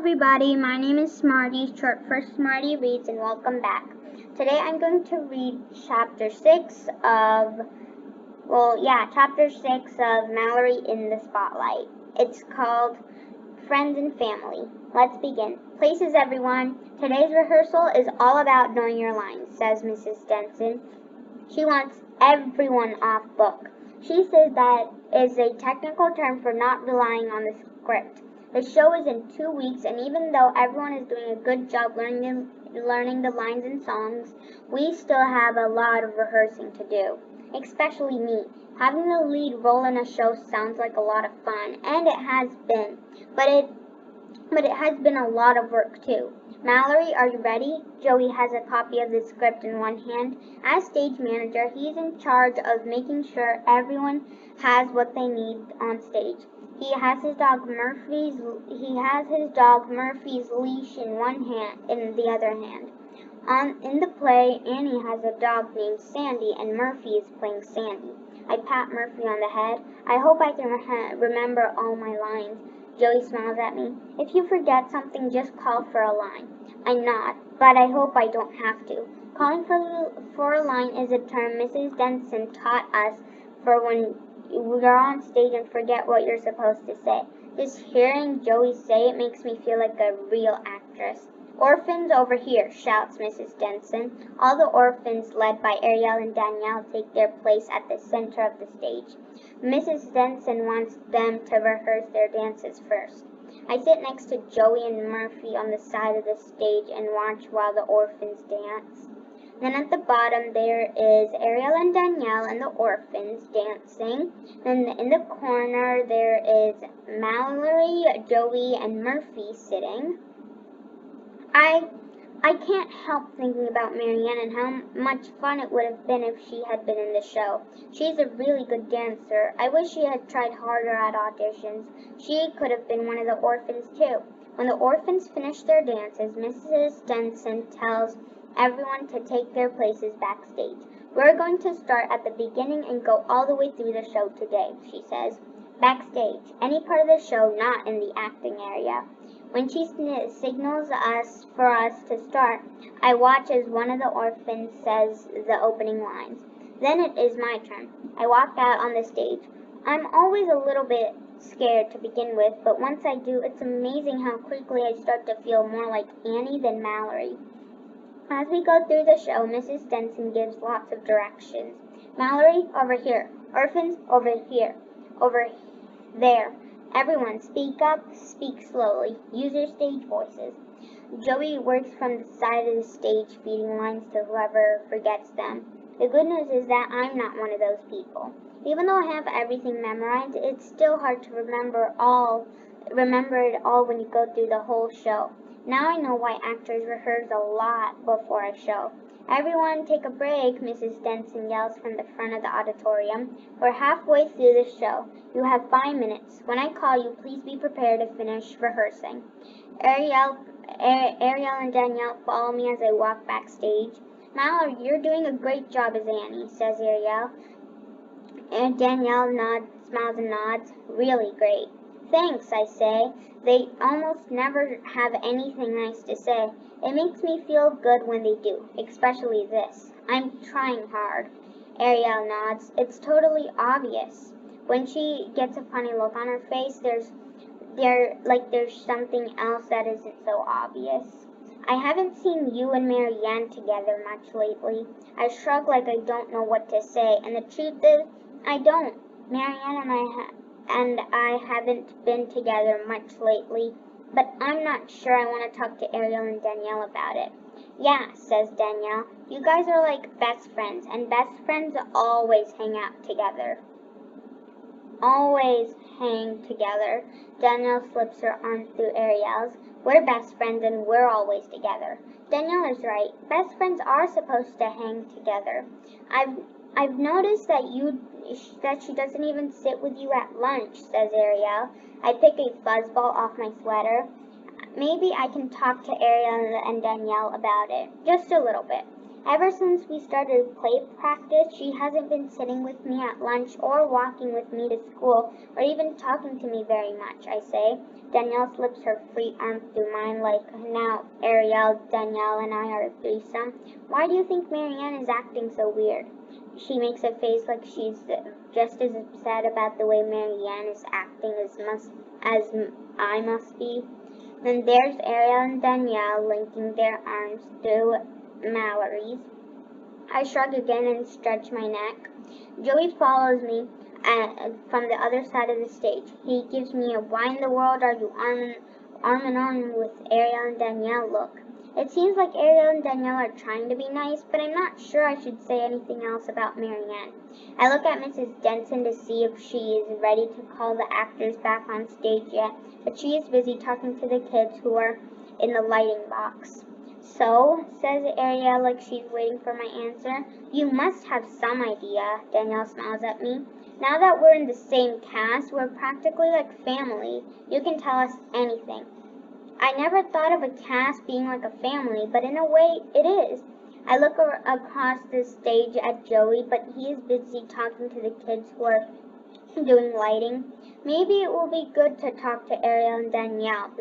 everybody, my name is Smarty, short for Smarty Reads, and welcome back. Today I'm going to read Chapter 6 of, Chapter 6 of Mallory in the Spotlight. It's called Friends and Family. Let's begin. Places everyone. Today's rehearsal is all about knowing your lines, says Mrs. Denson. She wants everyone off book. She says that is a technical term for not relying on the script. The show is in 2 weeks, and even though everyone is doing a good job learning the lines and songs, we still have a lot of rehearsing to do, especially me. Having the lead role in a show sounds like a lot of fun, and it has been, but it has been a lot of work too. Mallory, are you ready? Joey has a copy of the script in one hand. As stage manager, he's in charge of making sure everyone has what they need on stage. He has his dog Murphy's leash in one hand, in the other hand. In the play, Annie has a dog named Sandy, and Murphy is playing Sandy. I pat Murphy on the head. I hope I can remember all my lines. Joey smiles at me. If you forget something, just call for a line. I nod, but I hope I don't have to. Calling for a line is a term Mrs. Denson taught us for when you're on stage and forget what you're supposed to say. Just hearing Joey say it makes me feel like a real actress. Orphans over here, shouts Mrs. Denson. All the orphans, led by Ariel and Danielle, take their place at the center of the stage. Mrs. Denson wants them to rehearse their dances first. I sit next to Joey and Murphy on the side of the stage and watch while the orphans dance. Then at the bottom there is Ariel and Danielle and the orphans dancing. Then in the corner there is Mallory, Joey, and Murphy sitting. I can't help thinking about Marianne and how much fun it would have been if she had been in the show. She's a really good dancer. I wish she had tried harder at auditions. She could have been one of the orphans too. When the orphans finish their dances, Mrs. Denson tells everyone to take their places backstage. We're going to start at the beginning and go all the way through the show today, she says. Backstage, any part of the show not in the acting area. When she signals for us to start, I watch as one of the orphans says the opening lines. Then it is my turn. I walk out on the stage. I'm always a little bit scared to begin with, but once I do, it's amazing how quickly I start to feel more like Annie than Mallory. As we go through the show, Mrs. Denson gives lots of directions. Mallory, over here. Orphans, over here. Over there. Everyone, speak up, speak slowly. Use your stage voices. Joey works from the side of the stage, feeding lines to whoever forgets them. The good news is that I'm not one of those people. Even though I have everything memorized, it's still hard to remember it all when you go through the whole show. Now I know why actors rehearse a lot before a show. Everyone take a break, Mrs. Denson yells from the front of the auditorium. We're halfway through the show. You have 5 minutes. When I call you, please be prepared to finish rehearsing. Ariel and Danielle follow me as I walk backstage. Mallory, you're doing a great job as Annie, says Ariel. And Danielle smiles and nods. Really great. Thanks, I say. They almost never have anything nice to say. It makes me feel good when they do, especially this. I'm trying hard. Ariel nods. It's totally obvious. When she gets a funny look on her face, there's something else that isn't so obvious. I haven't seen you and Marianne together much lately. I shrug like I don't know what to say, and the truth is, I don't. Marianne and I haven't been together much lately, but I'm not sure I want to talk to Ariel and Danielle about it. Yeah, says Danielle, you guys are like best friends, and best friends always hang out together. Always hang together. Danielle slips her arm through Ariel's. We're best friends and we're always together. Danielle is right. Best friends are supposed to hang together. I've noticed that she doesn't even sit with you at lunch, says Ariel. I pick a fuzzball off my sweater. Maybe I can talk to Ariel and Danielle about it. Just a little bit. Ever since we started play practice, she hasn't been sitting with me at lunch or walking with me to school or even talking to me very much, I say. Danielle slips her free arm through mine like, now, Ariel, Danielle, and I are a threesome. Why do you think Marianne is acting so weird? She makes a face like she's just as upset about the way Marianne is acting as I must be. Then there's Ariel and Danielle linking their arms through Mallory's. I shrug again and stretch my neck. Joey follows me from the other side of the stage. He gives me a why in the world are you arm in arm with Ariel and Danielle look. It seems like Ariel and Danielle are trying to be nice, but I'm not sure I should say anything else about Marianne. I look at Mrs. Denson to see if she is ready to call the actors back on stage yet, but she is busy talking to the kids who are in the lighting box. So, says Ariel like she's waiting for my answer, you must have some idea. Danielle smiles at me. Now that we're in the same cast, we're practically like family. You can tell us anything. I never thought of a cast being like a family, but in a way it is. I look across the stage at Joey, but he is busy talking to the kids who are doing lighting. Maybe it will be good to talk to Ariel and Danielle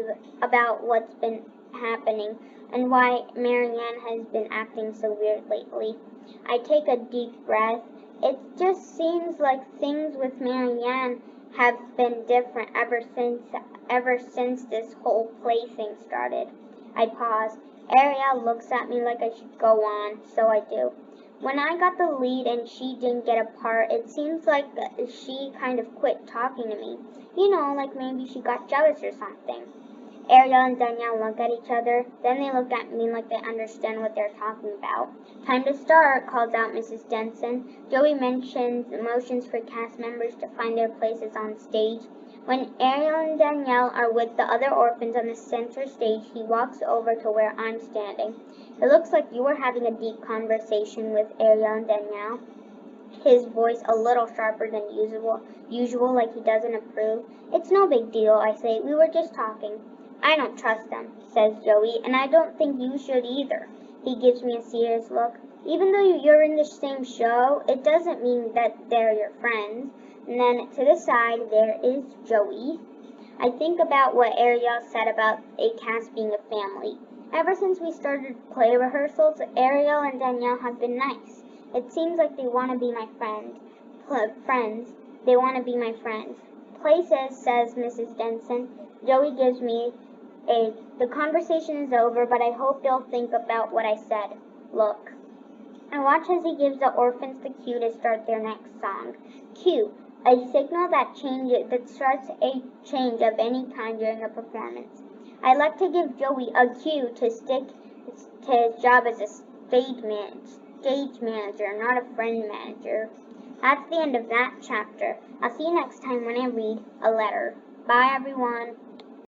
about what's been happening and why Marianne has been acting so weird lately. I take a deep breath. It just seems like things with Marianne have been different ever since this whole play thing started. I pause. Ariel looks at me like I should go on, so I do. When I got the lead and she didn't get a part, it seems like she kind of quit talking to me. You know, like maybe she got jealous or something. Ariel and Danielle look at each other, then they look at me like they understand what they're talking about. Time to start, calls out Mrs. Denson. Joey mentions motions for cast members to find their places on stage. When Ariel and Danielle are with the other orphans on the center stage, he walks over to where I'm standing. It looks like you were having a deep conversation with Ariel and Danielle. His voice a little sharper than usual, like he doesn't approve. It's no big deal, I say. We were just talking. I don't trust them, says Joey, and I don't think you should either. He gives me a serious look. Even though you're in the same show, it doesn't mean that they're your friends. And then to the side, there is Joey. I think about what Ariel said about a cast being a family. Ever since we started play rehearsals, Ariel and Danielle have been nice. It seems like they want to be my friends. They want to be my friends. Places, says Mrs. Denson. Joey gives me the conversation is over, but I hope you'll think about what I said. Look. I watch as he gives the orphans the cue to start their next song. Cue, a signal that starts a change of any kind during a performance. I like to give Joey a cue to stick to his job as a stage manager, not a friend manager. That's the end of that chapter. I'll see you next time when I read a letter. Bye, everyone.